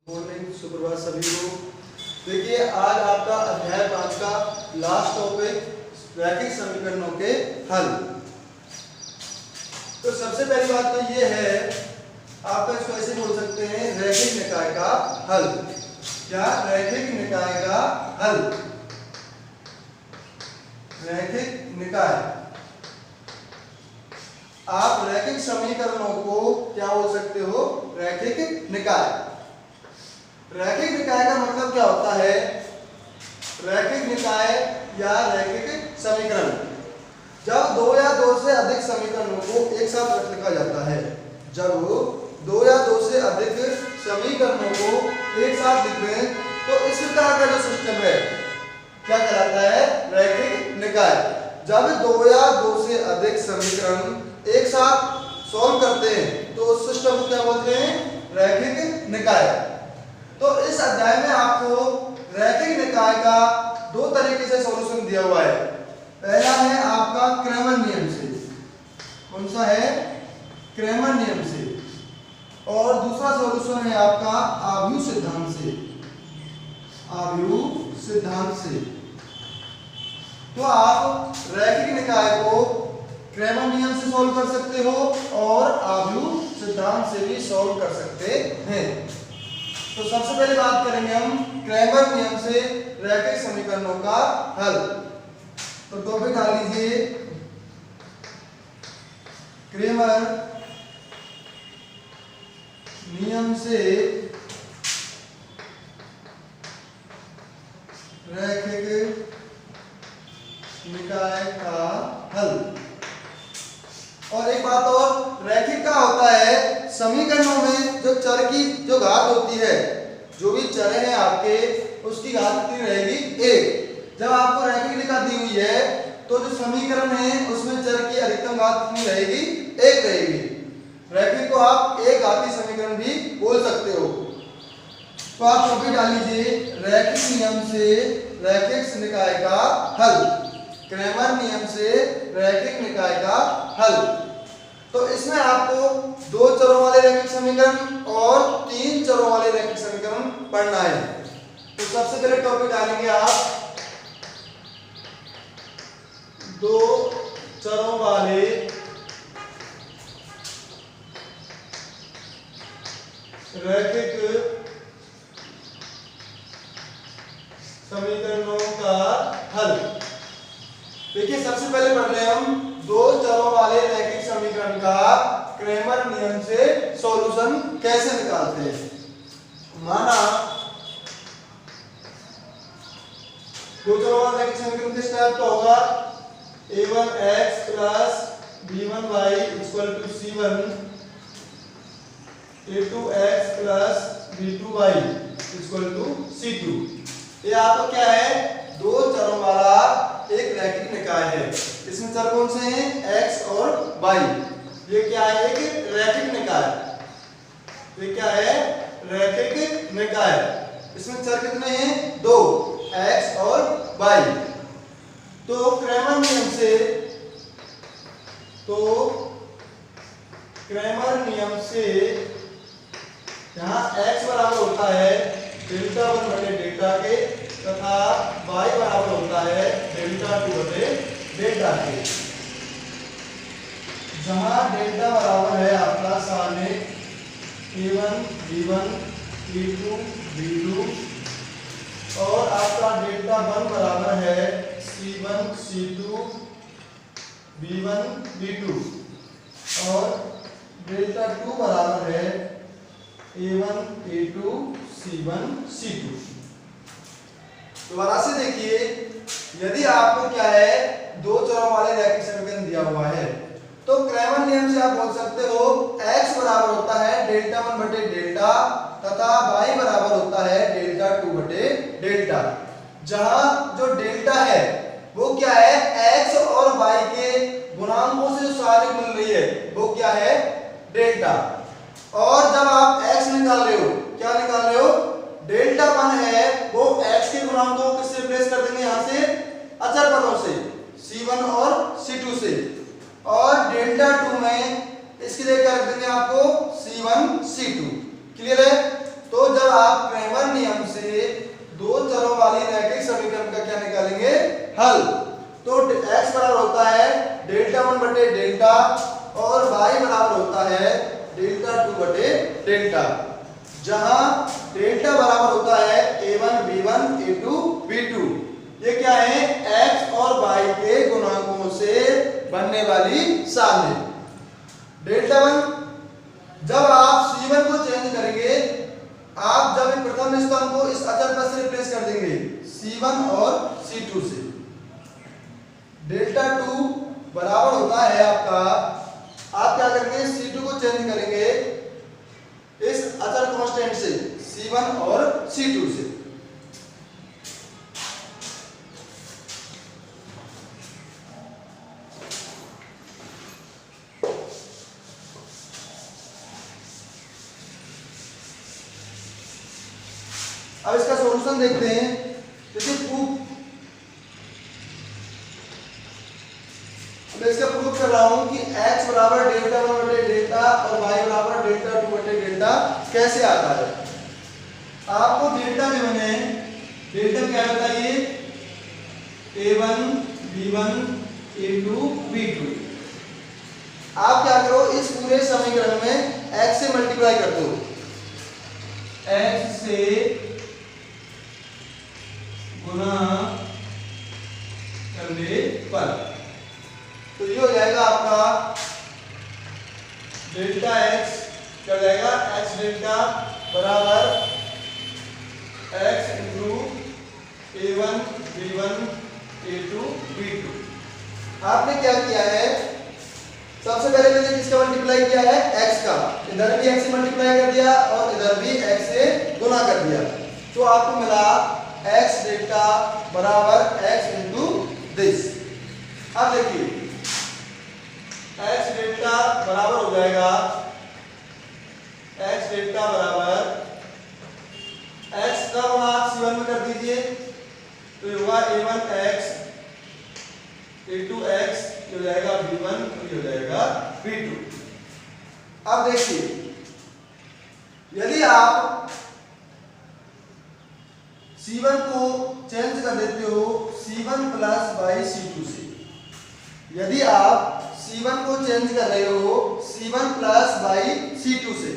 Morning, सुप्रभात सभी को। देखिए आज आपका अध्याय 5 का लास्ट टॉपिक रैखिक समीकरणों के हल। तो सबसे पहली बात तो ये है, आप इसको ऐसे बोल सकते हैं रैखिक निकाय का हल। क्या? रैखिक निकाय का हल। रैखिक निकाय, आप रैखिक समीकरणों को क्या बोल सकते हो? रैखिक निकाय। रैखिक निकाय का मतलब क्या होता है? रैखिक निकाय या रैखिक समीकरण, जब दो या दो से अधिक समीकरणों को एक साथ रख लिखा जाता है। जब दो या दो से अधिक समीकरणों को एक साथ लिख दें तो इस प्रकार का जो सिस्टम है क्या कहलाता है? रैखिक निकाय। जब दो या दो से अधिक समीकरण एक साथ सॉल्व करते हैं तो उस सिस्टम को क्या बोलते हैं? रैखिक निकाय। तो इस अध्याय में आपको रैखिक निकाय का दो तरीके से सॉल्यूशन दिया हुआ है। पहला है आपका क्रैमर नियम से। कौन सा है? क्रैमर नियम से। और दूसरा सॉल्यूशन है आपका आव्यूह सिद्धांत से। आव्यूह सिद्धांत से। तो आप रैखिक निकाय को क्रैमर नियम से सॉल्व कर सकते हो और आव्यूह सिद्धांत से भी सॉल्व कर सकते हैं। तो सबसे पहले बात करेंगे हम क्रैमर नियम से रैखिक समीकरणों का हल। तो टॉपिक डाल लीजिए क्रैमर नियम से रैखिक निकाय का हल। और एक बात और, रैखिक का होता है समीकरणों में जो चर की जो घात होती है, जो भी चर है आपके, उसकी घात कितनी रहेगी? एक। जब आपको रैखिक निकाय दी हुई है तो जो समीकरण है उसमें चर की अधिकतम घात कितनी रहेगी? एक रहेगी। रैखिक को आप एक घातीय समीकरण भी बोल सकते हो। तो आप कभी डाल लीजिए रैखिक नियम से रैखिक निकाय का हल। क्रैमर नियम से रैखिक निकाय का हल। तो इसमें आपको दो चरों वाले रैखिक समीकरण और तीन चरों वाले रैखिक समीकरण पढ़ना है। तो सबसे पहले टॉपिक डालेंगे आप दो चरों वाले रैखिक समीकरणों का हल। देखिए सबसे पहले पढ़ रहे हैं हम दो चरों वाले रैखिक समीकरण का क्रैमर नियम से सॉल्यूशन कैसे निकालते हैं। माना दो चरों वाला रैखिक समीकरण किस टाइप का होगा? a1x plus b1y equal to c1, a2x plus b2y equal to c2। ये आपका क्या है? दो चरों वाला एक रैखिक निकाय है। इसमें चर कौन से हैं? x और y। ये क्या है? एक रैखिक निकाय। ये क्या है? रैखिक निकाय। इसमें चर कितने हैं? दो, x और y। तो क्रैमर नियम से यहाँ x बराबर होता है डेल्टा 1 बटे डेल्टा के तथा y बराबर होता है डेल्टा 2 बटे डेल्टा के। जहां डेल्टा बराबर है आपका सामने a1 b1 a2 b2 और आपका डेल्टा 1 बराबर है c1 c2 b1 b2 और डेल्टा 2 बराबर है a1 a2 c1 c2। दोबारा से देखिए, यदि आपको क्या है? दो चरों वाले रैखिक समीकरण दिया हुआ है तो क्रैमर नियम से आप बोल सकते हो x बराबर होता है डेल्टा 1 बटे डेल्टा तथा y बराबर होता है डेल्टा 2 बटे डेल्टा। जहां जो डेल्टा है वो क्या है? x और y के गुणांकों से जो सारिक मिल रही है वो क्या है? डेल्टा। और जब आप x निकाल रहे हो, क्या निकाल रहे हो? डेल्टा 1 है वो x के गुणांकों को किससे रिप्लेस कर देंगे? यहां से अचर पदों से c1 और c2 से। और डेल्टा 2 में इसके लिए क्या रख देंगे आपको? c1 c2। क्लियर है? तो जब आप क्रैमर नियम से दो चरों वाली रैखिक समीकरण का क्या निकालेंगे, हल, तो x बराबर होता है डेल्टा 1 बटे डेल्टा और y बराबर होता है डेल्टा 2 बटे डेल्टा, जहां डेल्टा बराबर होता है a1 b1 a2 b2। ये क्या है, x और y के गुणांकों से बनने वाली सारणी। डेल्टा 1 जब आप c1 को चेंज करेंगे, आप जब इन प्रथम स्तंभ को इस अचर पर से रिप्लेस कर देंगे c1 और c2 से। डेल्टा 2 बराबर होता है आपका, आप क्या करेंगे c2 को चेंज करेंगे इस अचर कांस्टेंट से c1 और c2 से। अब इसका सॉल्यूशन देखते हैं। जैसे प्रूफ, मैं इसका प्रूफ कर रहा हूं कि x बराबर डेल्टा 1 बटे डेल्टा और y बराबर डेल्टा 2 बटे डेल्टा कैसे आता है। आपको डेल्टा में बने डेल्टा क्या बताइए, a1 b1 a2 b2। आप क्या करो, इस पूरे समीकरण में x से मल्टीप्लाई कर दो, x से गुना करने पर, तो ये हो जाएगा आपका डेल्टा x, क्या हो जाएगा x डेल्टा बराबर x into a1 b1 a2 b2। आपने क्या किया है, सबसे पहले मैंने किसका मल्टीप्लाई किया है, x का, इधर भी x से मल्टीप्लाई कर दिया और इधर भी x से गुना कर दिया, तो आपको मिला x डेल्टा बराबर x इंटू दिस। अब देखिए x डेल्टा बराबर हो जाएगा, x डेल्टा बराबर x का गुणा आप c1 में कर दीजिए, तो ये होगा a1 x a2 x, ये हो जाएगा b1, ये हो जाएगा b2। अब देखिए यदि आप c1 को चेंज कर देते हो c1 प्लस बाई c2 से, यदि आप c1 को चेंज कर रहे हो c1 प्लस बाई c2 से,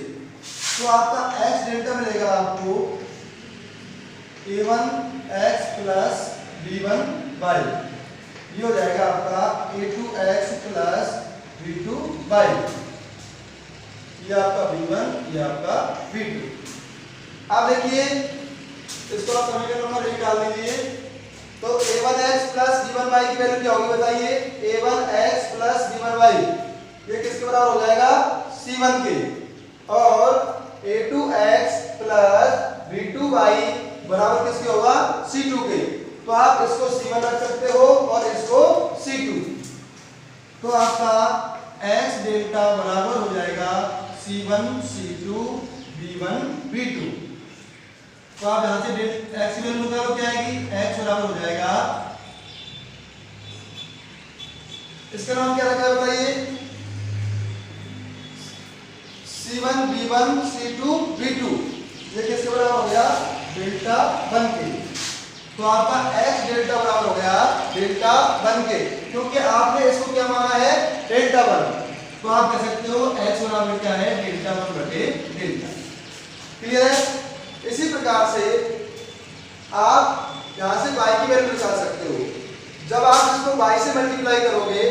तो आपका x डेल्टा मिलेगा आपको a1 x plus b1 by, ये हो जाएगा आपका a2 x plus b2 by, ये आपका b1, ये आपका b2। अब देखिए इसको आप समीकरण नंबर 1 डाल दीजिए, तो a1x प्लस b1y की वैल्यू क्या होगी बताइए, a1x प्लस b1y ये किसके बराबर हो जाएगा, c1 के, और a2x प्लस b2y बराबर किसके होगा, c2 के। तो आप इसको c1 रख सकते हो और इसको c2, तो आपका x डेल्टा बराबर हो जाएगा c1 c2 b1 b2। तो आप यहां से x की वैल्यू निकालो, क्या आएगी, x बराबर हो जाएगा, इसका नाम क्या रखा है बताइए, c1 b1 c2 b2, ये किसके बराबर हो गया, डेल्टा 1 के। तो आपका x डेल्टा बराबर हो गया डेल्टा 1 के, क्योंकि आपने इसको क्या माना है, डेल्टा 1, तो आप कह सकते हो x बराबर क्या है, डेल्टा 1 बटे डेल्टा। क्लियर है। इसी प्रकार से आप यहां से y की वैल्यू निकाल सकते हो। जब आप इसको y से मल्टीप्लाई करोगे,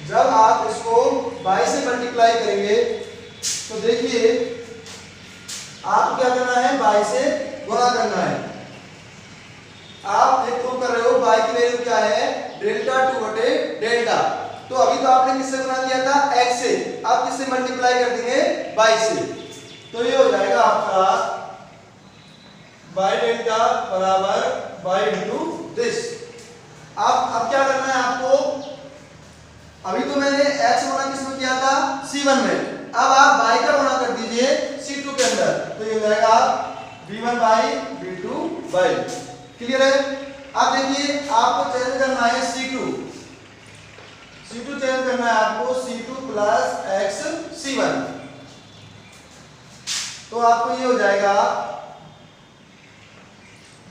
जब आप इसको y से मल्टीप्लाई करेंगे, तो देखिए आपको क्या करना है, y से गुणा करना है। आप एक प्रूव कर रहे हो y की वैल्यू क्या है, डेल्टा 2 बटे डेल्टा, तो अभी तो आपने किससे गुणा किया था, x से, आप किससे मल्टीप्लाई कर देंगे, y से, तो ये हो जाएगा आपका y डेल्टा बराबर y इंटू दिस। अब क्या करना है आपको, अभी तो मैंने x गुणा किसमें किया था, c1 में, अब आप y का गुणा कर दीजिए c2 के अंदर, तो ये हो जाएगा b1 by b2 by. Clear है। अब देखिए आपको चेंज करना है c2 चेंज करना है आपको c2 प्लस x c1, तो तो आपको ये हो जाएगा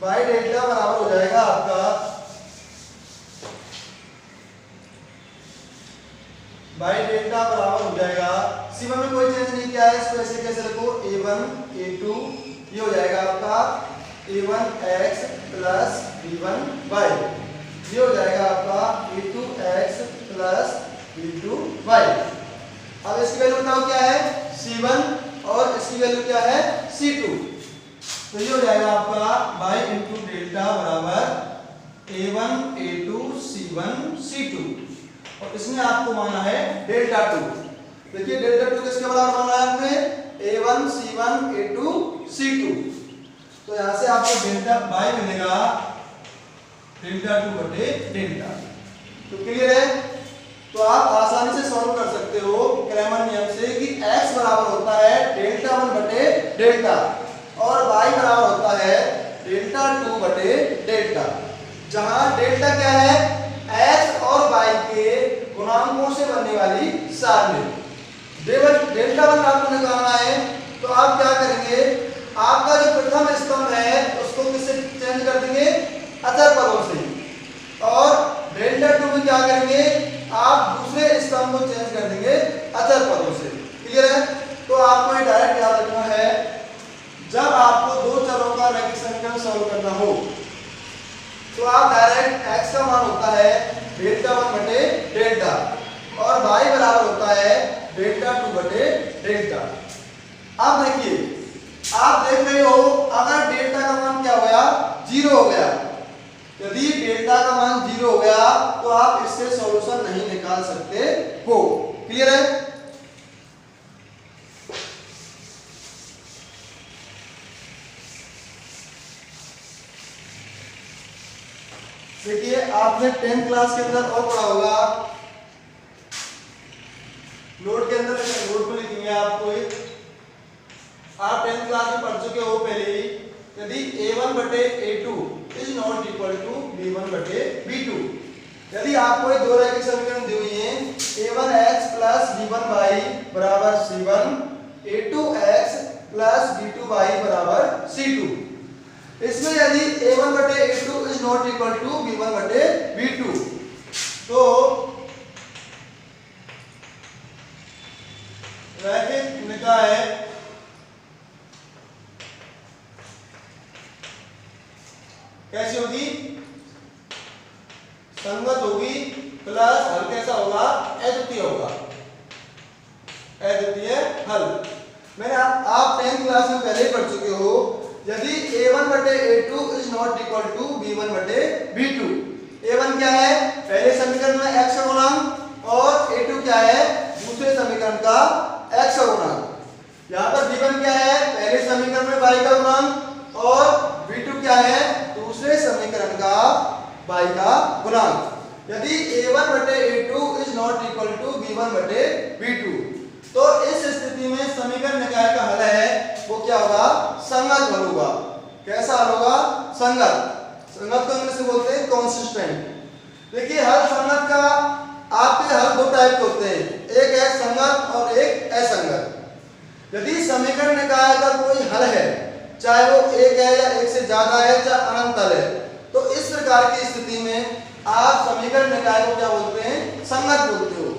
बाई डेल्टा बराबर हो जाएगा आपका बाई डेल्टा बराबर हो जाएगा C1 में कोई चेंज नहीं किया है, इसको ऐसे कैसे रखो A1 A2 ये हो जाएगा आपका A1x प्लस B1y, ये हो जाएगा आपका A2x प्लस B2y। अब इसकी वैल्यू बताओ क्या है C1 और इसकी वैल्यू क्या है C2, तो ये हो जाएगा आपका बाई इंटू डेल्टा बराबर A1 A2 C1 C2 और इसमें आपको माना है डेल्टा 2। देखिए डेल्टा 2 किसके बराबर माना है आपने A1 C1 A2 C2, तो यहां से आपको डेल्टा बाई मिलेगा डेल्टा 2 बटे डेल्टा। तो क्लियर है, तो आप आसानी से सॉल्व कर सकते हो क्रैमर नियम से कि x बराबर होता है डेल्टा 1 बटे डेल्टा और y बराबर होता है डेल्टा 2 बटे डेल्टा, जहां डेल्टा क्या है x और y के गुणांकों से बनने वाली सारणी। डेल्टा 1 आपको निकालना है तो आप क्या करेंगे, आपका जो प्रथम स्तंभ है उसको किससे चेंज कर देंगे अचर पदों से, और डेल्टा 2 में क्या करेंगे आप दूसरे स्तंभ को चेंज कर देंगे अचर पदों से। क्लियर है, तो आपको ये डायरेक्ट याद रखना है जब आपको दो चरों का रैखिक समीकरण सॉल्व करना हो तो आप डायरेक्ट x का मान होता है डेल्टा 1 बटे डेल्टा और y बराबर होता है डेल्टा 2 बटे डेल्टा। अब देखिए आप देख रहे हो अगर डेल्टा का मान क्या हो गया 0 हो गया, यदि डेल्टा का मान 0 हो गया तो आप इससे सॉल्यूशन नहीं निकाल सकते हो। क्लियर है, देखिए आपने 10th क्लास के अंदर और पढ़ा होगा, नोट के अंदर नोट में लिखेंगे आपको आप 10th क्लास में पढ़ चुके हो पहले ही, यदि A1 बटे A2 is not equal to B1 बटे B2, यदि आपको ये दो रैखिक समीकरण दी हुई हैं A1x प्लस B1y बराबर C1, A2x प्लस B2y बराबर C2, इसमें यदि A1 बटे A2 is not equal to B1 बटे B2 तो रैखिक निकाय कैसी होगी, संगत होगी प्लस हल कैसा होगा अद्वितीय होगा, अद्वितीय हल। मैंने आप 10th क्लास में पहले ही पढ़ चुके हो, यदि A1 बटे A2 is not equal to B1 बटे B2, A1 क्या है पहले समीकरण में x का गुणांक और A2 क्या है दूसरे समीकरण का x का गुणांक, यहाँ पर B1 क्या है पहले समीकरण में y का गुणांक और B2 क्या है दूसरे समीकरण का y का गुणांक। यदि A1 बटे A2 is not equal to B1 बटे B2 तो इस स्थिति में समीकरण निकाय का हल है वो क्या होगा संगत हल होगा। कैसा हल होगा संगत, संगत को इंग्लिश में बोलते हैं कंसिस्टेंट। देखिए हल संगत का आपके हल दो टाइप के होते हैं, एक है संगत और एक असंगत। यदि समीकरण निकाय का कोई हल है चाहे वो एक है या एक से ज्यादा है चाहे अनंत हल है, तो इस प्रकार की स्थिति में आप समीकरण निकाय को क्या बोलते हैं संगत बोलते हो।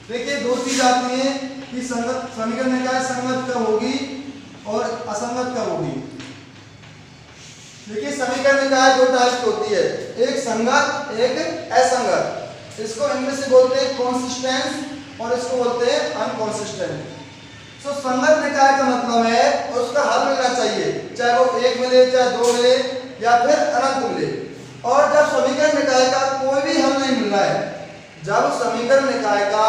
देखिए दो चीज आती है कि संगत समीकरण निकाय संगत कब होगी और असंगत कब होगी। देखिए समीकरण निकाय दो टाइप की होती है, एक संगत एक असंगत। इसको इंग्लिश में बोलते हैं कंसिस्टेंट और इसको बोलते हैं अनकंसिस्टेंट। तो संगत निकाय का मतलब है उसका हल मिलना चाहिए, चाहे वो एक मिले चाहे दो मिले या फिर अनंत मिले। और जब समीकरण निकाय का कोई भी हल नहीं मिल रहा है, जब समीकरण निकाय का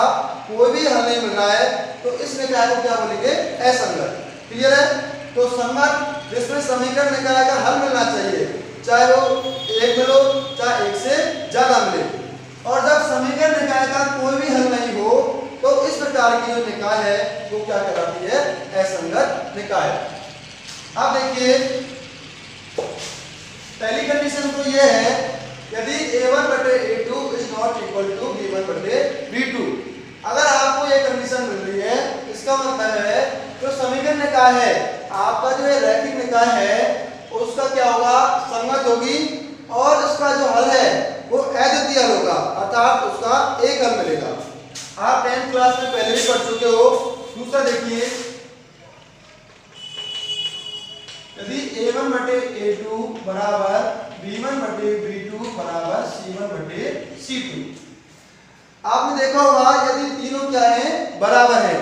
कोई भी हल नहीं मिल रहा है तो इस निकाय को क्या बोलेंगे असंगत। क्लियर है, तो संगत जिसमें समीकरण निकाय का हल मिलना चाहिए चाहे वो एक मिलो चाहे एक से ज्यादा मिले, और जब समीकरण निकाय का कोई भी हल नहीं हो तो इस प्रकार की जो निकाय है वो क्या कहलाती है असंगत निकाय। अब देखिए पहली कंडीशन तो ये है यदि A1 बटे A2 is not equal to B1 बटे B2, अगर आपको ये कंडीशन मिल रही है इसका मतलब है जो समीकरण निकाय है आपका जो है रैखिक निकाय है उसका क्या होगा, संगत होगी, और इसका जो हल है वो अद्वितीय हल होगा, अर्थात उसका एक हल मिलेगा। आप 10th क्लास में पहले भी पढ़ चुके हो। दूसरा देखिए, यदि a1 बटे a2 बराबर b1 बटे b2 बराबर c1 बटे c2। आपने देखा होगा यदि तीनों क्या है, बराबर है,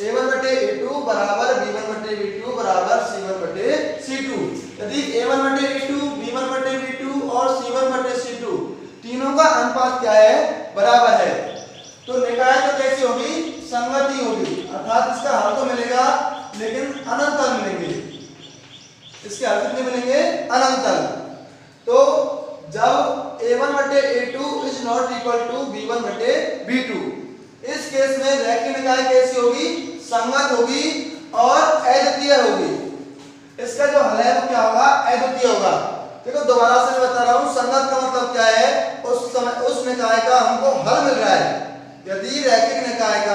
a1 बटे a2 बराबर b1 बटे b2 बराबर c1 बटे c2। यदि a1 बटे a2 b1 बटे b2 और c1 बटे c2 तीनों का अनुपात क्या है, बराबर है, तो निकाय तो कैसी होगी, संगति होगी, अर्थात इसका हल तो मिलेगा लेकिन अनंत हल मिलेंगे। इसके हल कितने मिलेंगे, अनंत हल। तो जब a1 बटे a2 is not equal to b1 बटे b2, इस केस में रैखिक निकाय कैसी होगी, संगत होगी और अद्वितीय होगी। इसका जो हल है वो क्या होगा, अद्वितीय होगा। देखो दोबारा से मैं बता रहा हूं, संगत का मतलब क्या है, उस समय उस निकाय का हमको हल मिल रहा है। यदि रैखिक निकाय का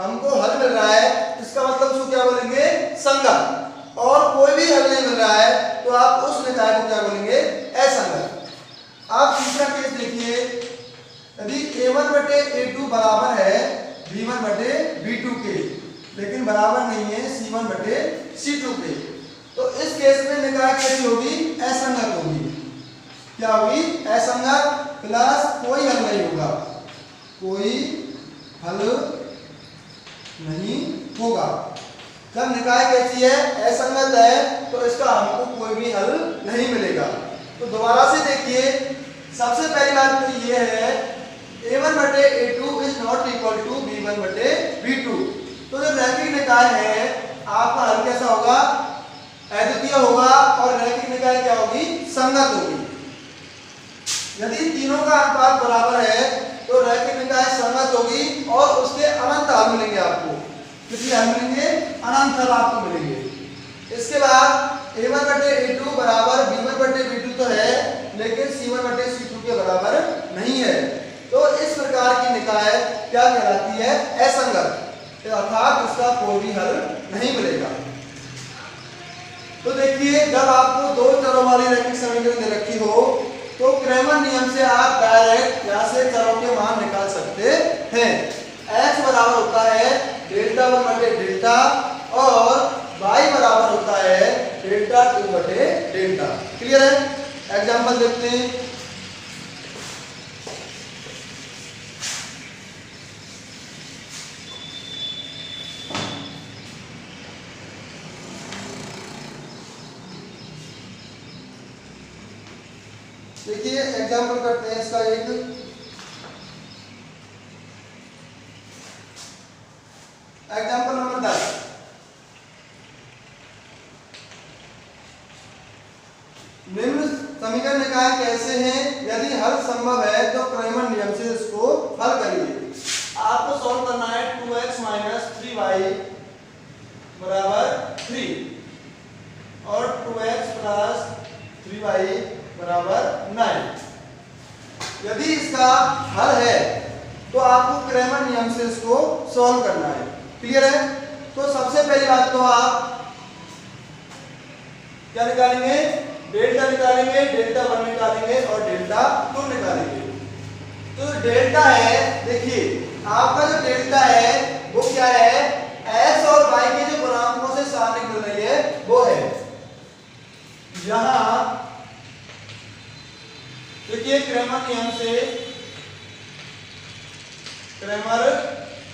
हमको हल मिल रहा है, इसका मतलब उसको क्या बोलेंगे, संगत। और कोई भी हल नहीं मिल रहा है तो आप उस निकाय को क्या बोलेंगे, असंगत। आप तीसरा केस देखिए, यदि a1 बटे a2 बराबर है b1 बटे b2 के, लेकिन बराबर नहीं है c1 बटे c2 के, तो इस केस में निकाय कैसी होगी, असंगत होगी। क्या होगी, असंगत प्लस कोई हल नहीं होगा, कोई हल नहीं होगा। जब निकाय कैसी है, असंगत है, तो इसका हमको कोई भी हल नहीं मिलेगा। तो दोबारा से देखिए, सबसे पहली बात तो ये है a1 बटे a2 is not equal to b1 बटे b2। तो जो रैखिक निकाय है आपका हल कैसा होगा, अद्वितीय होगा, और रैखिक निकाय क्या होगी, संगत होगी। यदि तीनों का अनुपात बराबर है तो रैखिक निकाय संगत होगी और उसके अनंत हल मिलेंगे आपको। कितने हल मिलेंगे, अनंत हल आपको मिलेंगे। इसके बाद a1 बटे a2 बराबर b1 बटे b2 तो है, लेकिन c1 बटे c2 के बराबर नहीं है। तो इस प्रकार की निकाय क्या कहलाती है, असंगत, अर्थात इसका कोई भी हल नहीं मिलेगा। तो देखिए, जब आपको दो चरों वाली रैखिक समीकरण दे रखी हो तो क्रैमर नियम से आप डायरेक्ट यहां से चरों के मान निकाल सकते हैं। x बराबर होता है डेल्टा 1 बटे डेल्टा और y बराबर होता है डेल्टा 2 बटे डेल्टा। क्लियर है? एग्जांपल देखते हैं। देखिए एग्जांपल करते हैं इसका एक। Example number 10। निम्न समीकरण निकाय कैसे हैं, यदि हल संभव है तो क्रैमर नियम से इसको हल करिए। आपको सॉल्व करना है 2x माइनस 3y बराबर 3 और 2x प्लस 3y बराबर 9। यदि इसका हल है तो आपको क्रैमर नियम से इसको सॉल्व करना है। क्लियर है? तो सबसे पहली बात तो आप क्या निकालेंगे, डेल्टा निकालेंगे, डेल्टा 1 निकालेंगे और डेल्टा 2 निकालेंगे। तो डेल्टा है, देखिए आपका जो डेल्टा है वो क्या है, x और y के जो गुणांकों से सारणी मिल रही है वो है। यहां देखिए क्रैमर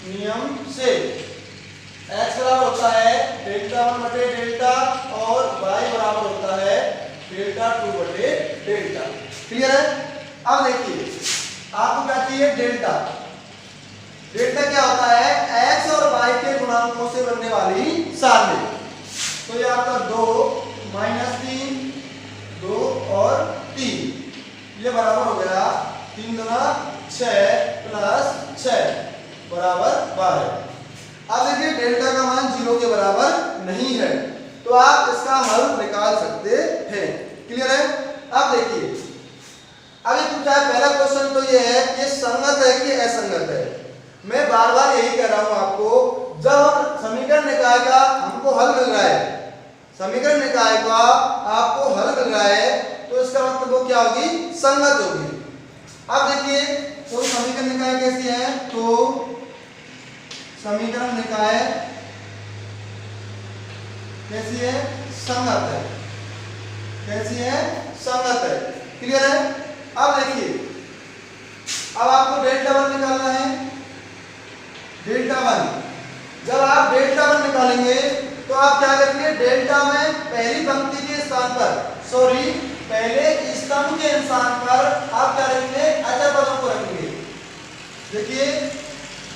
नियम से x बराबर होता है डेल्टा 1 बटे डेल्टा और y बराबर होता है डेल्टा 2 बटे डेल्टा। क्लियर है? अब देखिए आपको क्या चाहिए, डेल्टा। डेल्टा क्या होता है, x और y के गुणांकों से बनने वाली सारणी। तो ये आपका 2 माइनस 3 2 और 3, ये बराबर हो गया 3 गुना 6 प्लस 6 बराबर 12। अब देखिए डेल्टा का मान 0 के बराबर नहीं है तो आप इसका हल निकाल सकते हैं। क्लियर है? अब देखिए, अभी पूछा है पहला क्वेश्चन तो ये है कि संगत है कि असंगत है। मैं बार बार यही कह रहा हूं आपको, जब समीकरण निकाय का हमको हल मिल रहा है समीकरण निकाय का आपको हल मिल रहा है तो इसका मतलब वो क्या होगी, संगत होगी। अब देखिए तो समीकरण निकाय कैसी है, तो समीकरण निकाय कैसी है, संगत है। कैसी है, संगत है। क्लियर है। अब देखिए अब आपको डेल्टा वन निकालना है। डेल्टा वन, जब आप डेल्टा वन निकालेंगे तो आप क्या करेंगे, डेल्टा में पहली पंक्ति के स्थान पर, सॉरी पहले स्तंभ के स्थान पर आप क्या रखेंगे, अचर पदों को रखेंगे। देखिए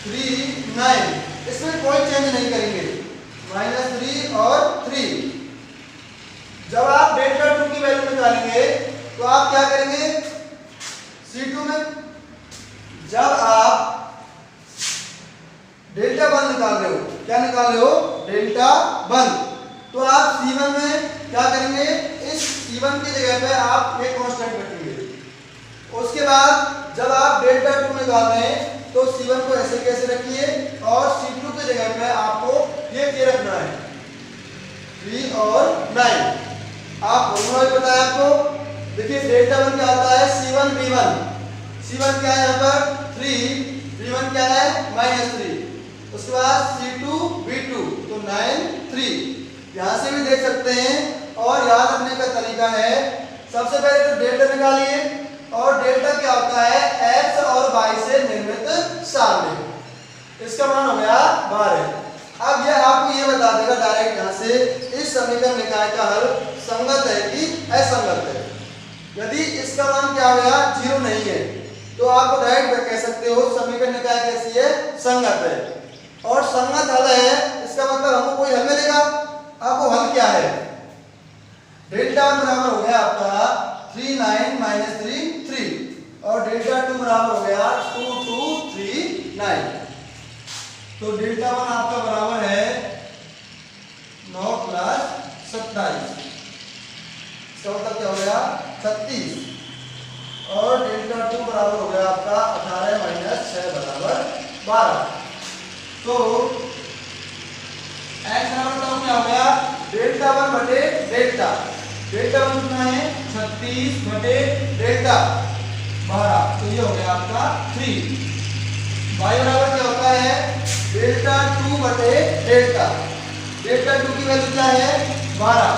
3 9, इसमें कोई चेंज नहीं करेंगे, -3 और 3। जब आप डेल्टा टू की वैल्यू निकालेंगे तो आप क्या करेंगे, C2 में जब आप डेल्टा वन निकाल रहे हो, क्या निकाल रहे हो, डेल्टा वन, तो आप C1 में क्या करेंगे, इस C1 की जगह पे आप ये कांस्टेंट रखेंगे। उसके बाद जब आप डेल्टा टू निकाल रहे हैं तो C1 को ऐसे कैसे रखिए और C2 की जगह पे आपको ये रखना है 3 और 9। आप दोनों ही पता है आपको। देखिए डेल्टा वन क्या आता है, C1 V1, C1 क्या है यहाँ पर 3, V1 क्या है -3, उसके बाद C2 V2, तो 9 3। यहाँ से भी देख सकते हैं। और याद रखने का तरीका है, सबसे पहले तो डेल्टा निकालिए, और डेल्टा क्या होता है, x और y से निर्मित सारणी। इसका मान हो गया 12। अब यह आपको ये बता देगा डायरेक्ट यहाँ से, इस समीकरण निकाय का हल संगत है कि असंगत है। यदि इसका मान क्या हो गया, 0 नहीं है, तो आप डायरेक्ट कह सकते हो समीकरण निकाय कैसी है, संगत है। और संगत हल है, इसका मतलब हमको कोई हल मिलेगा। अब वो हल क्या है, डेल्टा वन बराबर हो गया आपका 3 9 -3 3, और डेल्टा टू बराबर हो गया 2 2 3 9। तो डेल्टा वन आपका बराबर है 9 + 27, इसका मतलब क्या हो गया 36, और डेल्टा टू बराबर हो गया आपका 18 - 6 बराबर 12। तो x बराबर क्या हो गया, डेल्टा वन बटे डेल्टा, डेल्टा वन कितना है 36 बटे डेल्टा 12, तो ये हो गया आपका 3। y बराबर क्या होता है, डेल्टा टू बटे डेल्टा, डेल्टा टू की वैल्यू क्या है 12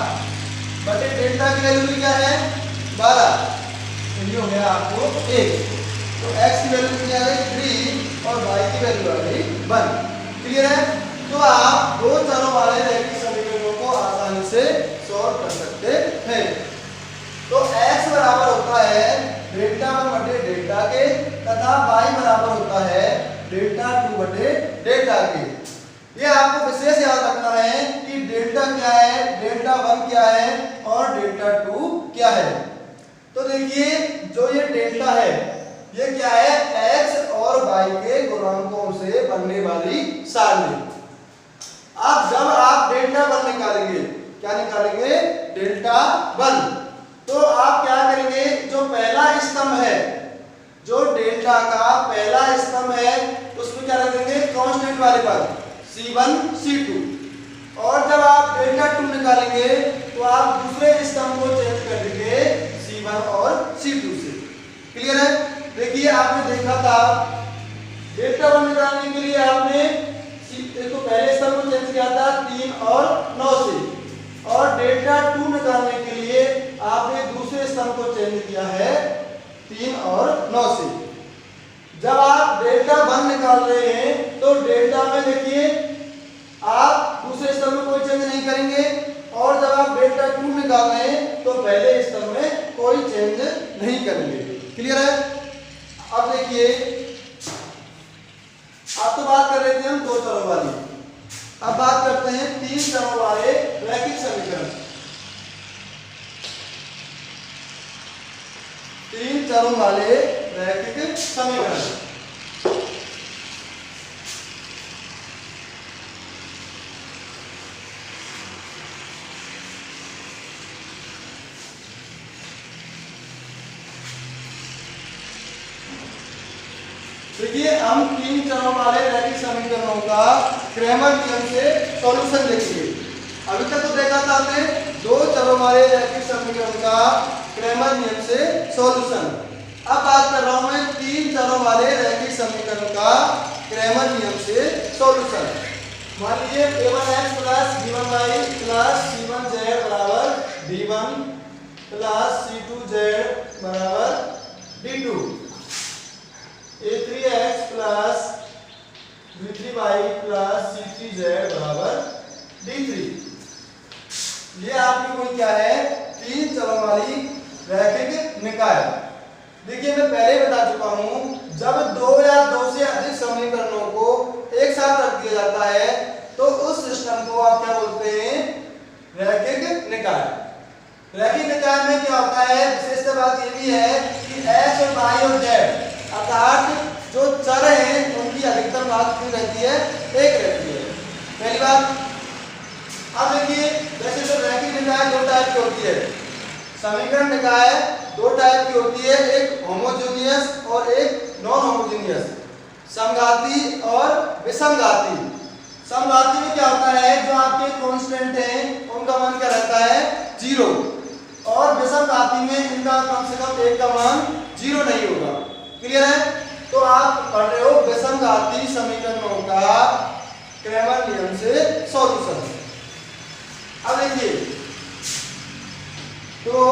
बटे डेल्टा की वैल्यू क्या है 12, तो ये हो गया आपको 1। तो x की वैल्यू क्या है 3 और y की वैल्यू आ गई 1। क्लियर है। तो आप दो चरों वाले रैखिक समीकरणों को आसानी से सॉल्व कर सकते हैं। तो x बराबर होता है डेल्टा वन बटे डेल्टा के, तथा y बराबर होता है डेल्टा टू बटे डेल्टा के। ये आपको विशेष याद रखना है कि डेल्टा क्या है, डेल्टा वन क्या है और डेल्टा टू क्या है। तो देखिए जो ये डेल्टा है ये क्या है, x और y के गुणांकों से बनने वाली सारणी। अब जब आप डेल्टा वन निकालेंगे, क्या निकालेंगे, डेल्टा वन, तो आप क्या करेंगे, जो पहला स्तंभ है, जो डेल्टा का पहला स्तंभ है, उसमें क्या रखेंगे, कांस्टेंट वाले पद C1 C2। और जब आप डेल्टा टू निकालेंगे तो आप दूसरे स्तंभ को चेंज कर देंगे C1 और C2 से। क्लियर है। देखिए आपने देखा था डेल्टा वन निकालने के लिए आपने देखो पहले स्तंभ को चेंज किया था 3 और 9 से, और डेल्टा टू निकालने के लिए आपने दूसरे स्तंभ को चेंज किया है 3 और 9 से। जब आप डेल्टा वन निकाल रहे हैं तो डेल्टा में देखिए आप दूसरे स्तंभ में कोई चेंज नहीं करेंगे, और जब आप डेल्टा टू निकाल रहे हैं तो पहले स्तंभ में कोई चेंज नहीं करेंगे। क्लियर है। अब देखिए आप तो बात कर रहे थे हम दो चरों वाली, अब बात करते हैं 3 चरों वाले रैखिक समीकरण। 3 चरों वाले रैखिक समीकरण। देखिए हम 3 चरों वाले रैखिक समीकरणों का क्रैमर नियम से सॉल्यूशन लिखेंगे। अभी तक तो देखा था हमने दो चरों वाले रैखिक समीकरण का क्रैमर नियम से सॉल्यूशन। अब बात कर रहा हूं मैं तीन चरों वाले रैखिक समीकरण का क्रैमर नियम से सॉल्यूशन। मान लीजिए a1x plus b1y plus c1z बराबर d1 प्लस c2z बराबर d2, a3x plus b3y plus c3z बराबर d3। ये आपकी कोई क्या है, तीन चरों वाली रैखिक निकाय। देखिए मैं पहले ही बता चुका हूं, जब दो या दो से अधिक समीकरणों को एक साथ रख दिया जाता है तो उस सिस्टम को आप क्या बोलते हैं, रैखिक निकाय। रैखिक निकाय में क्या होता है, विशेषता बात ये भी है कि x और y और z अर्थात जो चर हैं उनकी अधिकतम बात की रहती है, एक रहती है। पहली बात। अब देखिए वैसे तो रैखिक निकाय दो टाइप की होती है, समीकरण निकाय दो टाइप की होती है, एक होमोजेनियस और एक नॉन होमोजेनियस, समघाती और विषमघाती। समघाती में क्या होता है, जो आपके कांस्टेंट हैं उनका मान क्या रहता है, 0, और विषमघाती में इनका कम से कम एक का मान 0 नहीं होगा। क्लियर है? तो आप पढ़ रहे हो विषमघाती समीकरणों का क्रैमर नियम से सॉल्यूशन। अब देखिए तो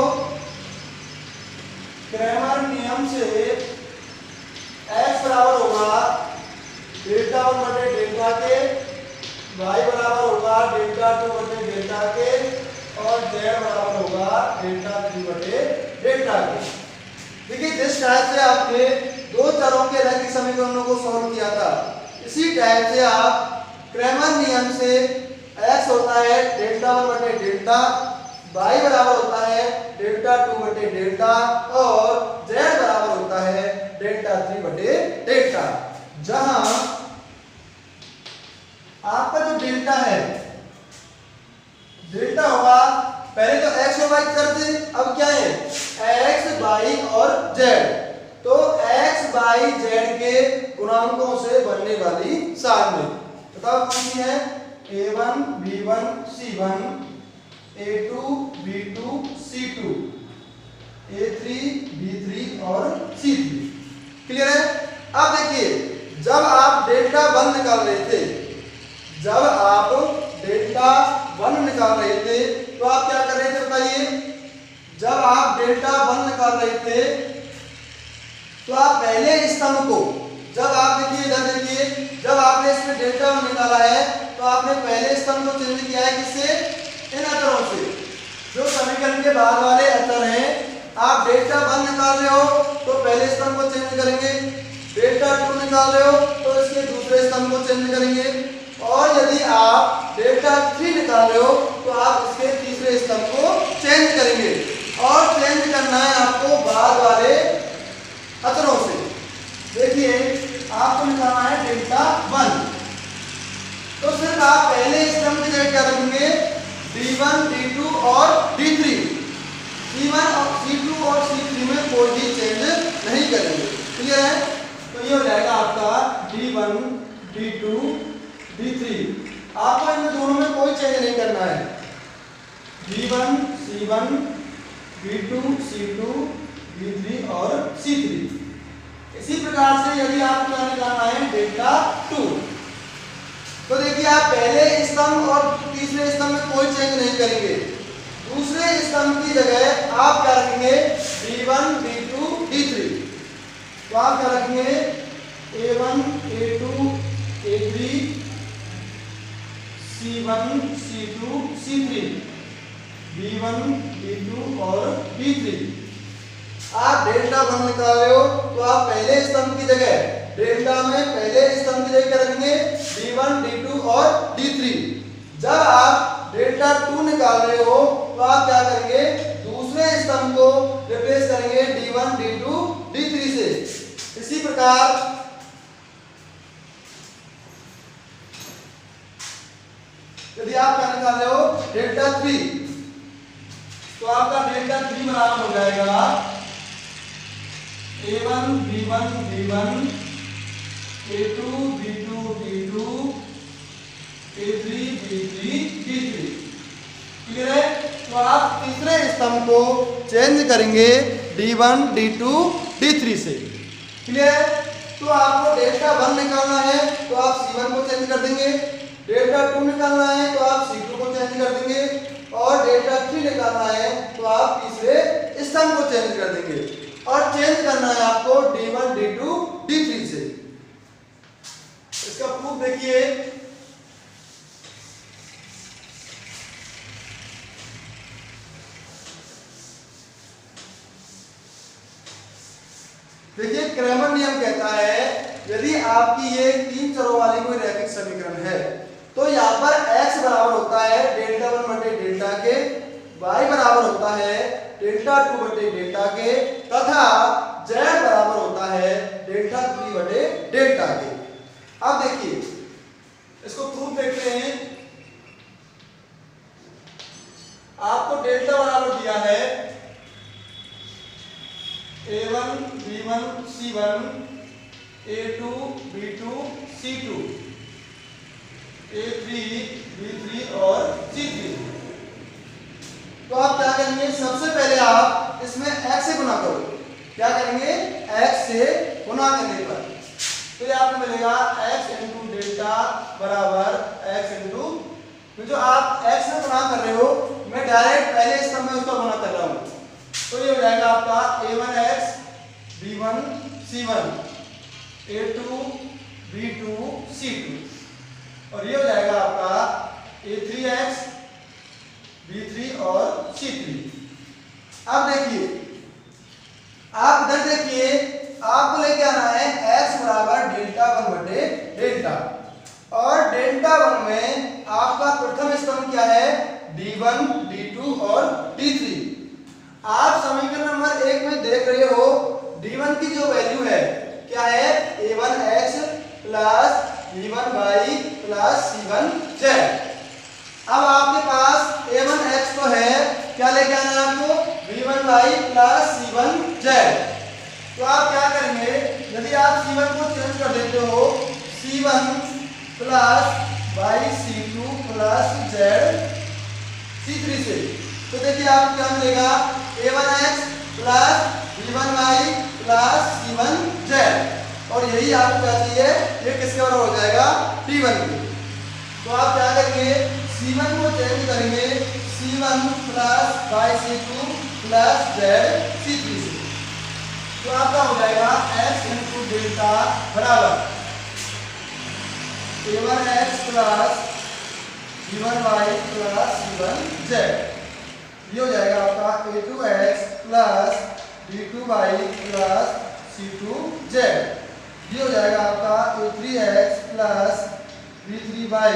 क्रैमर नियम से x बराबर होगा डेल्टा 1 बटे डेल्टा के, y बराबर होगा डेल्टा 2 बटे डेल्टा के, और z बराबर होगा डेल्टा 3 बटे डेल्टा के। देखिए जिस टाइप से आपने दो चरों के रैखिक समीकरणों को सॉल्व किया था, इसी टाइप से आप क्रैमर नियम से x होता है डेल्टा 1 बटे डेल्टा, y बराबर होता है डेल्टा 2 बटे डेल्टा, और z बराबर होता है डेल्टा 3 बटे डेल्टा। जहां आपका जो डेल्टा है, डेल्टा होगा, पहले तो x और y करते, अब क्या है x y और z, तो x y z के गुणांकों से बनने वाली सारणी बताओ कौन सी है, a1 b1 c1, a2 b2 c2, a3 b3 और c3। क्लियर है? अब देखिए जब आप डेल्टा 1 निकाल रहे थे, जब आप डेल्टा 1 निकाल रहे थे तो आप क्या कर रहे थे बताइए, जब आप डेल्टा 1 निकाल रहे थे तो आप पहले स्तंभ को, जब आप देखिए इधर देखिए, जब आपने इसमें डेल्टा 1 निकाला है तो आपने पहले स्तंभ को चेंज किया है किससे, इन अचरों से। जो समीकरण के बाद वाले अचर हैं, आप डेल्टा 1 निकाल रहे हो तो पहले स्तंभ को चेंज करेंगे, डेल्टा 2 निकाल रहे हो तो इसके दूसरे स्तंभ को चेंज करेंगे, और यदि आप डेल्टा 3 निकाल रहे हो तो आप इसके तीसरे स्तंभ को चेंज करेंगे, और चेंज करना है आपको बाद वाले अचरों से। देखिए आपको निकालना है डेल्टा 1, तो सिर्फ आप पहले स्तंभ की जगह क्या रखेंगे, d1 d2 और d3, c1 और c2 और c3 में कोई भी चेंज नहीं करेंगे। क्लियर है? तो ये हो जाएगा आपका d1 d2 d3, आपको इन दोनों में कोई चेंज नहीं करना है, d1 c1 d2 c2 d3 और c3। इसी प्रकार से यदि आपको क्या निकालना है, डेल्टा 2, तो देखिए आप पहले स्तंभ और तीसरे स्तंभ में कोई चेंज नहीं करेंगे, दूसरे स्तंभ की जगह आप क्या रखेंगे, d1 d2 d3, तो आप क्या रखेंगे, a1 a2 a3 c1 c2 c3 b1 b2 और b3। आप डेल्टा 1 निकाल रहे हो तो आप पहले स्तंभ की जगह, डेल्टा में पहले स्तंभ की जगह क्या रखेंगे, d1 d2 और d3। जब आप डेल्टा 2 निकाल रहे हो तो आप क्या करेंगे, दूसरे स्तंभ को रिप्लेस करेंगे d1 d2 d3 से। इसी प्रकार यदि आप क्या निकाल रहे हो, डेल्टा 3, तो आपका डेल्टा 3 बराबर हो जाएगा a1 b1 b1 a2 b2 b2 a3 b3 b3। Clear है? तो आप तीसरे स्तंभ को चेंज करेंगे D1 D2 D3 से। क्लियर है? तो आपको डेल्टा 1 निकालना है तो आप C1 को चेंज कर देंगे, डेल्टा 2 निकालना है तो आप C2 को चेंज कर देंगे, और डेल्टा 3 निकालना है तो आप तीसरे स्तंभ को चेंज कर देंगे, और चेंज करना है आपको D1 D2 D3 से। इसका प्रूफ देखिए, देखिए क्रैमर नियम कहता है यदि आपकी ये 3 चरों वाली कोई रैखिक समीकरण है तो यहाँ पर x बराबर होता है डेल्टा 1 बटे डेल्टा के, y बराबर होता है डेल्टा 2 बटे डेल्टा के, तथा z बराबर होता है डेल्टा 3 बटे डेल्टा के। अब देखिए इसको प्रूफ देखते हैं। आपको डेल्टा बराबर दिया है A1 B1 C1 A2 B2 C2 A3 B3 और C3। तो आप क्या करेंगे, सबसे पहले आप इसमें x से गुना करो। क्या करेंगे, x से गुना करने पर तो ये आपको मिलेगा x इंटू डेल्टा बराबर x इंटू, जो आप x से गुना कर रहे हो मैं डायरेक्ट पहले स्तंभ में उसका गुना कर रहा हूँ, तो ये हो जाएगा आपका A1x B1 C1 A2 B2 C2, और ये हो जाएगा आपका A3x B3 और C3। अब देखिए, आप इधर देखिए, आपको लेके आना है x बराबर डेल्टा 1 बटे डेल्टा, और डेल्टा 1 में आपका प्रथम स्तंभ क्या है, D1 D2 और D3। आप समीकरण नंबर 1 में देख रहे हो D1 की जो वैल्यू है क्या है, A1x plus B1y plus C1z। अब आपके पास A1x तो है, क्या लेके आना है आपको, B1y प्लस C1z। तो आप क्या करेंगे, यदि आप C1 को चेंज कर देते हो C1 plus y C2 plus z C3 से, तो देखिए आपको क्या मिलेगा, A1x plus B1y plus C1z, और यही आपको क्या चाहिए, ये किसके बराबर हो जाएगा, T1 के। तो आप क्या करेंगे, C1 को चेंज करेंगे C1 plus y C2 plus z C3 से, तो आपका हो जाएगा x इंटू डेल्टा बराबर A1x plus B1y plus C1z। ये हो जाएगा आपका A2x plus B2y plus C2z। ये हो जाएगा आपका A3x plus B3y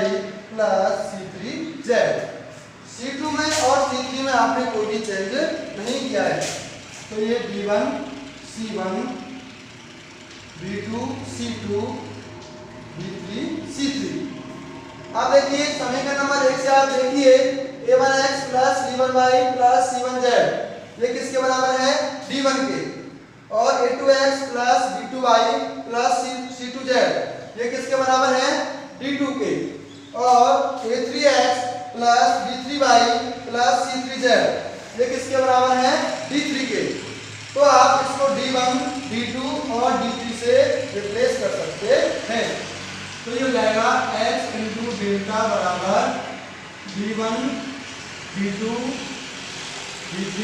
plus C3z। C2 में और C3 में आपने कोई भी चेंज नहीं किया है, तो ये B1 C1 B2 C2 B3 C3। अब देखिए समीकरण नंबर 1 से आप देखिए A1x plus B1y plus C1z ये किसके बराबर है, D1 के, और A2x plus B2y plus C2z ये किसके बराबर है, D2 के, और A3x plus B3y plus C3z ये किसके बराबर है, D3 के। तो आप इसको D1 D2 और D3 से रिप्लेस कर सकते हैं। तो ये हो जाएगा x इंटू डेल्टा बराबर B1 B2 B3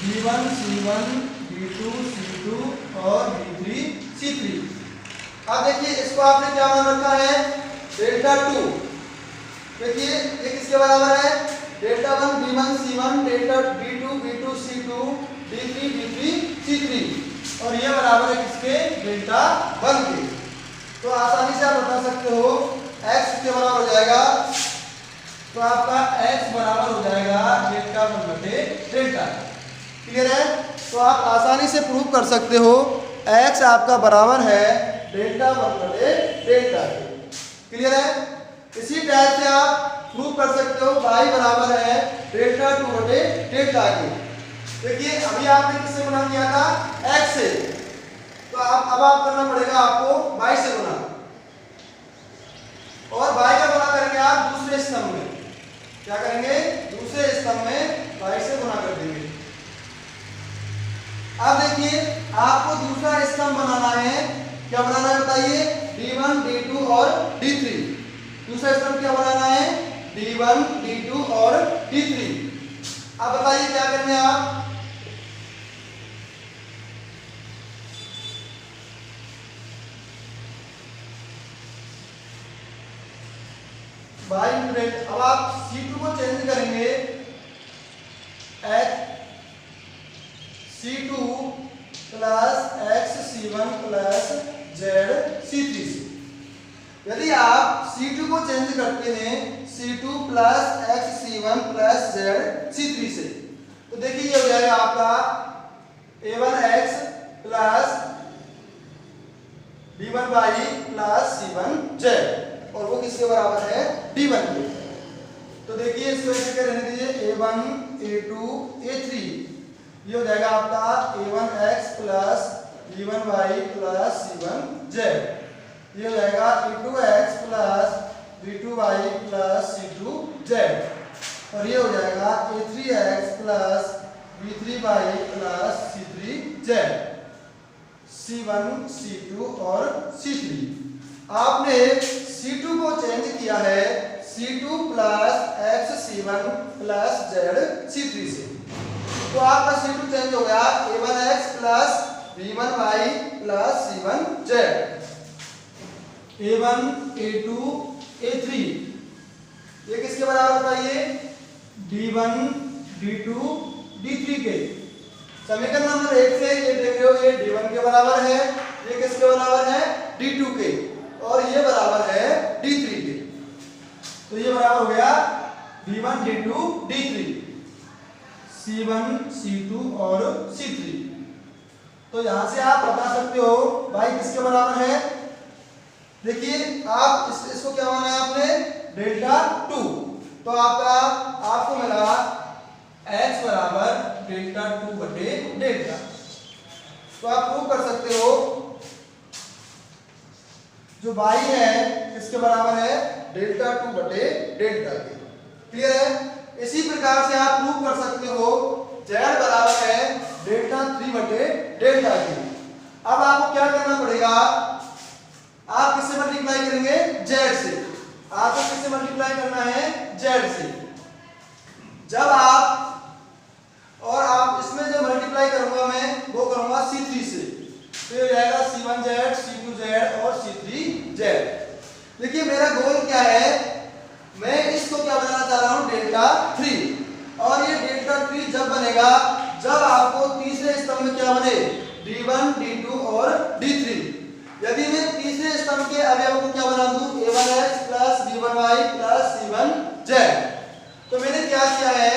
B1 C1 B2 C2 और B3 C3। अब देखिए इसको आपने क्या मान रखा है, डेल्टा 2। देखिए ये किसके बराबर है, delta 1 B1 C1 delta B2 B2 C2 D3 B3 C3, और ये बराबर है किसके, डेल्टा 1 के। तो आसानी से आप बता सकते हो x किसके बराबर हो जाएगा, तो आपका x बराबर हो जाएगा डेल्टा 1 बटे डेल्टा। क्लियर है? तो आप आसानी से प्रूव कर सकते हो x आपका बराबर है डेल्टा 1 बटे डेल्टा के। क्लियर है? इसी टाइप से आप प्रूव कर सकते हो y बराबर है डेल्टा 2 बटे डेल्टा के। देखिए अभी आपने किससे गुना किया था, x से, तो अब आप करना पड़ेगा आपको y से गुना, और y का गुना करेंगे आप दूसरे स्तंभ में। क्या करेंगे, आपको दूसरा स्तंभ बनाना है। क्या बनाना है बताइए? D1 D2 और D3। दूसरा स्तंभ क्या बनाना है? D1 D2 और D3। अब बताइए क्या करेंगे आप? भाई स्टूडेंट, अब आप C2 को चेंज करेंगे C2 plus x C1 plus z C3 से। यदि आप C2 को चेंज करते हैं C2 plus x C1 plus z C3 से, तो देखिए ये हो जाएगा आपका A1x plus B1y plus C1z, और वो किसके बराबर है? D1 के। तो देखिए इसको ऐसे क्या रहने दीजिए, A1 A2 A3, ये हो जाएगा आपका A1x plus B1y plus C1z, ये हो जाएगा A2x plus B2y plus C2z, और ये हो जाएगा A3x plus B3y plus C3z, C1 C2 और C3। आपने C2 को चेंज किया है C2 plus x C1 plus z C3 से, तो आपका C2 चेंज हो गया A1x plus B1y plus C1z, A1 A2 A3, ये किसके बराबर बताइए? D1 D2 D3 के। समीकरण नंबर 1 से ये देख रहे हो, ये D1 के बराबर है, ये किसके बराबर है? D2 के, और ये बराबर है D3 के। तो ये बराबर हो गया D1 D2 D3, C1 C2 और C3। तो यहां से आप बता सकते हो भाई किसके बराबर है। देखिए आप इसको क्या माना है आपने? डेल्टा 2। तो आपको मिला x बराबर डेल्टा 2 बटे डेल्टा। तो आप प्रूव कर सकते हो जो y है किसके बराबर है? डेल्टा 2 बटे डेल्टा के। क्लियर है? इसी प्रकार से आप प्रूव कर सकते हो z बराबर है डेल्टा 3 बटे डेल्टा के। अब आपको क्या करना पड़ेगा? आप किससे मल्टीप्लाई करेंगे? z से। आपको किससे मल्टीप्लाई करना है? z से। जब आप इसमें जो मल्टीप्लाई करूंगा मैं, वो करूंगा C3 से, तो ये जाएगा C1z C2z और C3z। देखिए मेरा गोल क्या है, मैं इसको क्या बनाना चाह रहा हूं? डेल्टा 3। और ये डेल्टा 3 जब बनेगा जब आपको तीसरे स्तंभ में क्या बने? D1 D2 और D3। यदि मैं तीसरे स्तंभ के अवयवों को क्या बना दूं? A1x plus B1y plus C1z। तो मैंने क्या किया है,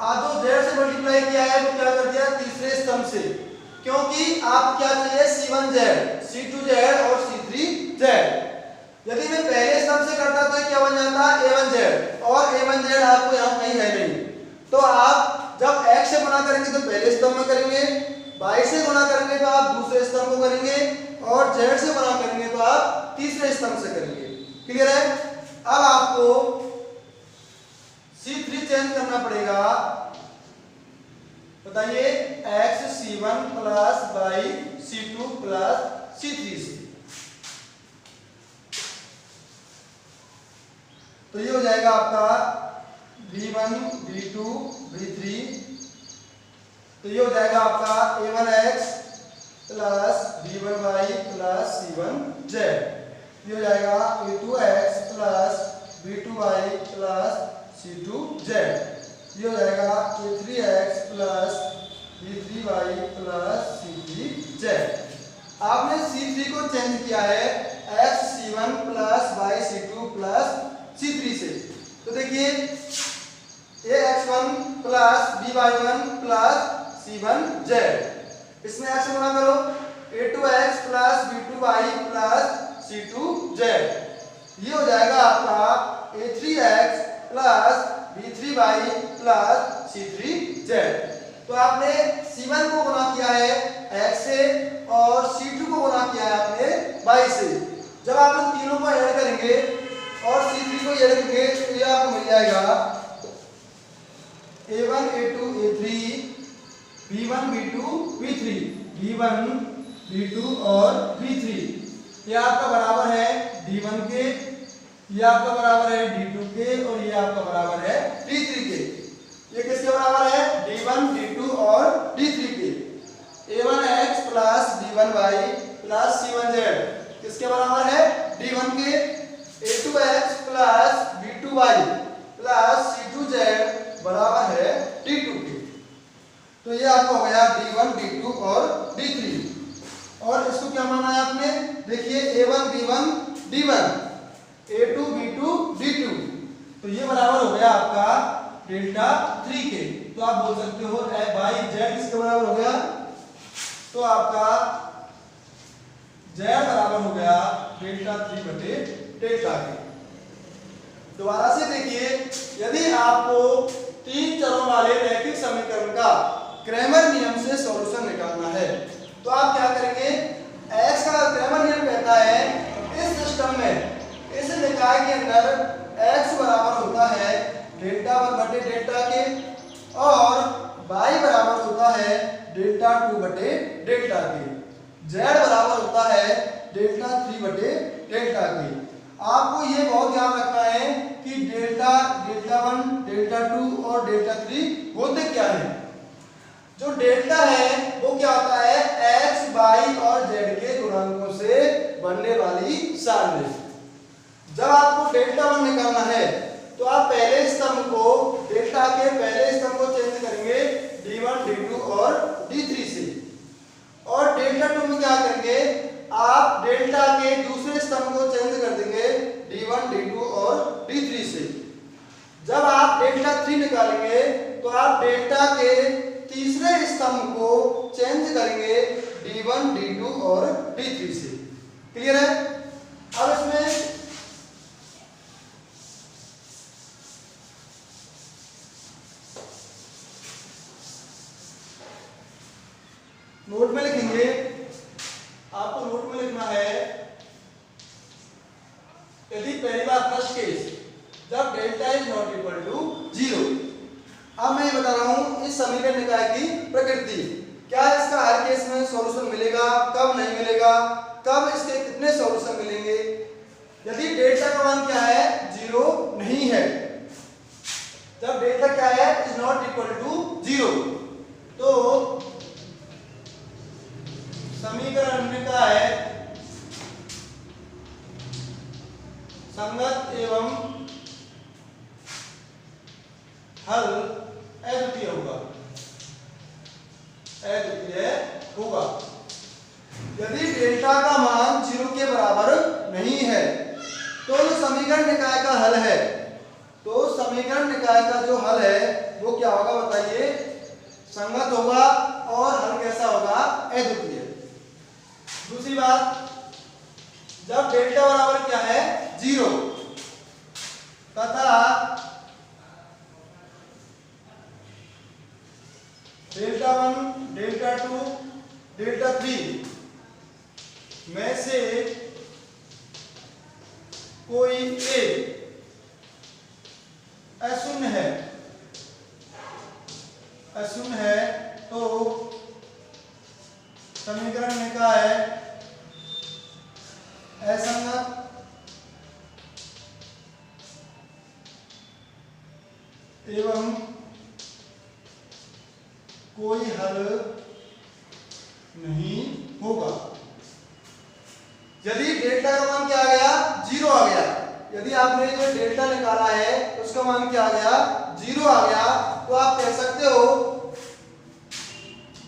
आधो z से मल्टीप्लाई किया है, तो क्या कर दिया? तीसरे स्तंभ से, क्योंकि आप क्या चाहिए? C1z C2z और C3z। यदि मैं पहले स्तंभ से करता तो क्या बन जाता? A1z, और A1z आपको यहाँ कहीं है नहीं। तो आप जब x से गुणा करेंगे तो पहले स्तंभ में करेंगे, y से गुणा करेंगे तो आप दूसरे स्तंभ को करेंगे, और z से गुणा करेंगे तो आप तीसरे स्तंभ से करेंगे। क्लियर है? अब आपको C3 चेंज करना पड़ेगा। बताइए x C1 plus y C2 plus C3 से। तो ये हो जाएगा आपका B1 B2 B3। तो ये हो जाएगा आपका A1x plus B1y plus C1z। ये हो जाएगा A2x plus B2y plus C2z। ये हो जाएगा A3x plus B3y plus C3z। आपने C3 को चेंज किया है x C1 plus y C2 plus C3 से। तो देखिए ये x1 plus by1 plus C1z, इसमें x से गुणा करो, A2x plus B2y plus C2z। ये हो जाएगा आपका A3x plus B3y plus C3z। तो आपने C1 को गुणा किया है x से और C2 को गुणा किया है आपने y से। जब आप इन तीनों को ऐड करेंगे और C3 को ऐड करेंगे तो ये आपको मिल जाएगा A1 A2 A3 B1 B2 B3। D1 D2 और D3 ये आपका बराबर है D1 के, ये आपका बराबर है D2 के और ये आपका बराबर है D3 के। ये किसके बराबर है? D1 D2 और D3 के। A1x plus D1y plus C1z किसके बराबर है? D1 के। A2x plus B2y plus C2z बराबर है D2 के। तो ये आपका हो गया D1 D2 और D3। और इसको क्या माना है आपने? देखिए A1 B1 D1 A2 B2 D2 तो ये बराबर हो गया आपका डेल्टा 3 के। तो आप बोल सकते हो बाई Z किसके बराबर हो गया? तो आपका Z बराबर हो गया डेल्टा 3 बटे डेल्टा के। दोबारा से देखिए, यदि आपको तीन चरों वाले रैखिक समीकरण का क्रैमर नियम से सॉल्यूशन निकालना है तो आप क्या करेंगे? x का क्रैमर नियम कहता है इस सिस्टम में, इस निकाय के अंदर x बराबर होता है डेल्टा 1 बटे डेल्टा के और y बराबर होता है डेल्टा 2 बटे डेल्टा के, z बराबर होता है डेल्टा 3 बटे डेल्टा के। आपको ये बहुत ध्यान रखना है कि डेल्टा 1 डेल्टा 2 और डेल्टा 3 होते क्या है। जो डेल्टा है वो क्या होता है? x, y और z के गुणांकों से बनने वाली सारणी। जब आपको डेल्टा 1 निकालना है तो आप पहले स्तंभ को, डेल्टा के पहले स्तंभ को चेंज करेंगे D1 D2 और D3 से। और डेल्टा 2 में क्या करेंगे? आप डेल्टा के दूसरे स्तंभ को चेंज कर देंगे D1 D2 और D3 से। जब आप डेल्टा 3 निकालेंगे तो आप डेल्टा के तीसरे स्तंभ को चेंज करेंगे D1 D2 और D3 से। क्लियर है? अब इसमें नोट में लिखेंगे, आपको नोट में लिखना है यदि पहली बार फर्स्ट केस जब delta is not equal to 0। अब मैं ये बता रहा हूं इस समीकरण निकाय की प्रकृति। क्या इसका हर केस में सॉल्यूशन मिलेगा, कब नहीं मिलेगा, कब इसके कितने सॉल्यूशन मिलेंगे। यदि डेल्टा का मान क्या है? 0 नहीं है, जब डेल्टा क्या है? इज नॉट इक्वल टू 0 तो समीकरण निकाय संगत एवं हल अद्वितीय होगा, अद्वितीय होगा। यदि डेल्टा का मान 0 के बराबर नहीं है तो समीकरण निकाय का हल है, तो समीकरण निकाय का जो हल है वो क्या होगा बताइए? संगत होगा और हल कैसा होगा? अद्वितीय। दूसरी बात, जब डेल्टा बराबर क्या है? 0 तथा डेल्टा 1 डेल्टा 2 डेल्टा 3 में से कोई एक अशून्य है, अशून्य है तो समीकरण निकाय असंगत एवं कोई हल नहीं होगा। यदि डेल्टा का मान क्या आ गया? 0 आ गया। यदि आपने जो डेल्टा निकाला है उसका मान क्या आ गया? 0 आ गया, तो आप कह सकते हो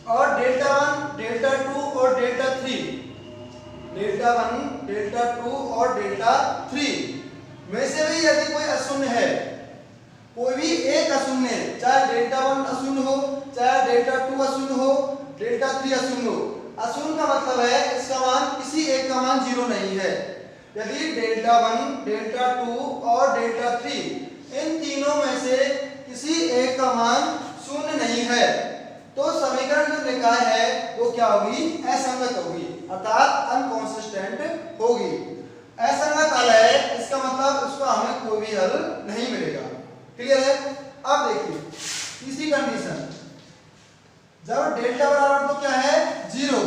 और डेल्टा 1 डेल्टा 2 और डेल्टा 3, डेल्टा 1 डेल्टा 2 और डेल्टा 3 में से भी यदि कोई अशून्य है, कोई भी एक अशून्य है, चाहे डेल्टा 1 अशून्य हो, चाहे डेल्टा 2 अशून्य हो, डेल्टा 3 अशून्य हो। अशून्य का मतलब है इसका मान, किसी एक का मान 0 नहीं है। यदि डेल्टा 1 डेल्टा 2 और डेल्टा 3 इन तीनों में से किसी एक का मान 0 नहीं है तो समीकरण जो निकाय है वो क्या होगी? असंगत होगी, अर्थात अनकंसिस्टेंट होगी। असंगत हल है, इसका मतलब उसका हमें कोई भी हल नहीं मिलेगा। क्लियर है? अब देखिए तीसरी कंडीशन, जब डेल्टा बराबर तो क्या है 0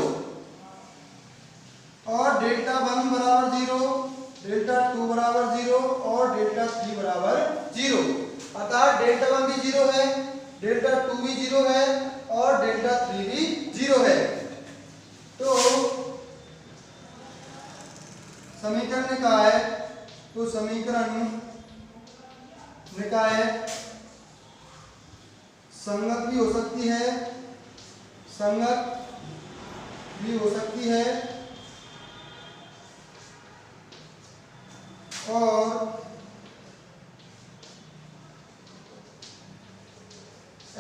और डेल्टा 1 बराबर 0, डेल्टा 2 बराबर 0 और डेल्टा 3 बराबर 0, अर्थात डेल्टा 1 भी 0 है, डेल्टा 2 भी 0 है और डेल्टा 3 भी 0 है। तो समीकरण निकाय, तो समीकरण निकाय संगत भी हो सकती है, संगत भी हो सकती है और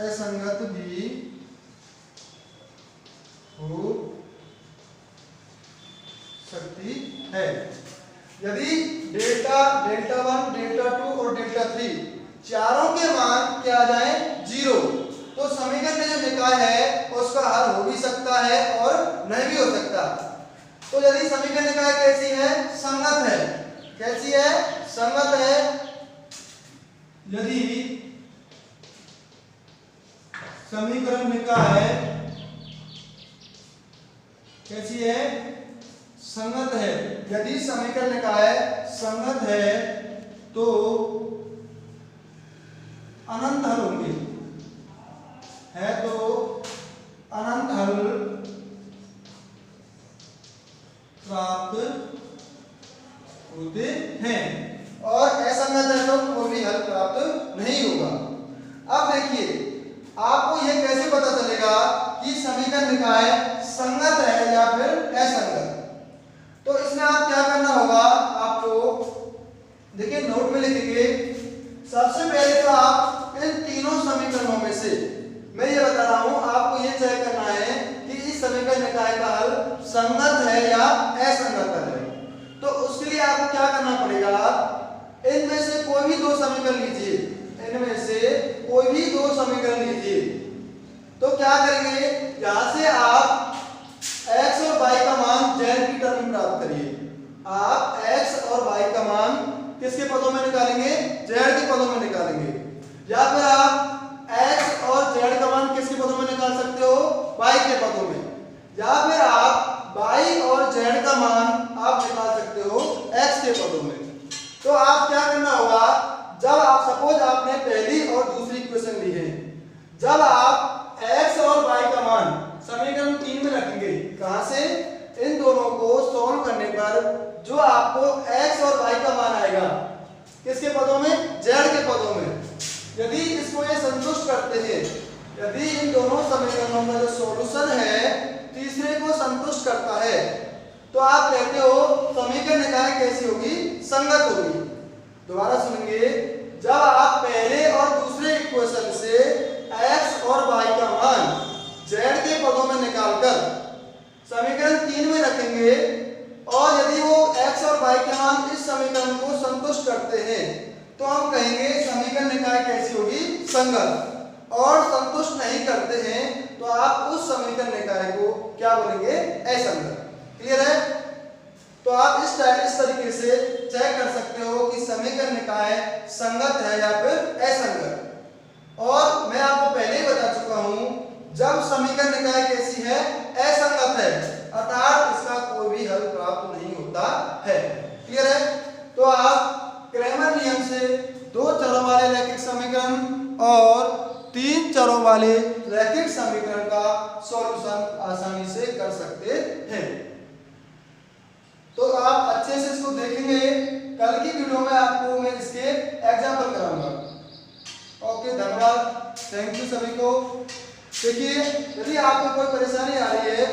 असंगत भी हो सकती है। यदि डेल्टा 1, डेल्टा 2 और डेल्टा 3 चारों के मान क्या आ जाए 0, तो समीकरण में जो निकाय है उसका हल हो भी सकता है और नहीं भी हो सकता। तो यदि समीकरण निकाय कैसी है, संगत है, कैसी है, संगत है, यदि समीकरण निकाय कैसी है, संगत है, यदि समीकरण निकाय संगत है तो अनंत हल होंगे, है तो अनंत हल प्राप्त होते हैं और असंगत है तो कोई भी हल प्राप्त नहीं होगा। अब देखिए आपको यह कैसे पता चलेगा कि समीकरण निकाय संगत है या फिर असंगत। तो इसमें आप क्या करना होगा, आपको देखिए नोट में लिखेंगे। सबसे पहले तो आप इन तीनों समीकरणों में से, मैं ये बता रहा हूं, आपको ये चेक करना है कि इस समीकरण निकाय का हल संगत है या असंगत है। तो उसके लिए आपको क्या करना पड़ेगा, इनमें से कोई भी दो समीकरण लीजिए, इनमें से कोई भी दो समीकरण लीजिए। तो क्या करेंगे, यहां से आप x और y का मान z की टर्म में प्राप्त करिए। आप x और y का मान किसके पदों में निकालेंगे, z के पदों में निकालेंगे। या फिर आप x और z का मान किसके पदों में निकाल सकते हो, y के पदों में। या फिर आप y और z का मान आप निकाल सकते हो x के पदों में। तो आप क्या करना होगा, जब आप सपोज आपने पहली और दूसरी इक्वेशन ली है, जब आप x और y का मान समीकरण 3 में रखेंगे, कहां से, इन दोनों को सॉल्व करने पर जो आपको x और y का मान आएगा किसके पदों में, z के पदों में। यदि इसको ये संतुष्ट करते हैं, यदि इन दोनों समीकरणों का जो सॉल्यूशन है तीसरे को संतुष्ट करता है, तो आप कहते हो समीकरण निकाय कैसी होगी, संगत होगी। दोबारा सुनेंगे, जब आप पहले और दूसरे इक्वेशन से x और y का मान z के पदों में निकालकर समीकरण 3 में रखेंगे और यदि वो x और y के मान इस समीकरण को संतुष्ट करते हैं, तो हम कहेंगे समीकरण निकाय कैसी होगी, संगत। और संतुष्ट नहीं करते हैं तो आप उस समीकरण निकाय को क्या बोलेंगे, असंगत। क्लियर है। तो आप इस तरीके से चेक कर सकते हो कि समीकरण निकाय संगत है या फिर असंगत। और मैं आपको पहले ही बता चुका हूं, जब समीकरण निकाय कैसी है, असंगत है, अर्थात इसका कोई भी हल प्राप्त नहीं होता है। क्लियर है। तो आप क्रैमर नियम से 2 चरों वाले रैखिक समीकरण और 3 चरों वाले रैखिक समीकरण का सॉल्यूशन आसानी से कर सकते हैं। तो आप अच्छे से इसको देखेंगे, कल की वीडियो में आपको मैं इसके एग्जाम्पल कराऊंगा। ओके, धन्यवाद, थैंक यू सभी को। देखिए, यदि आपको कोई परेशानी आ रही है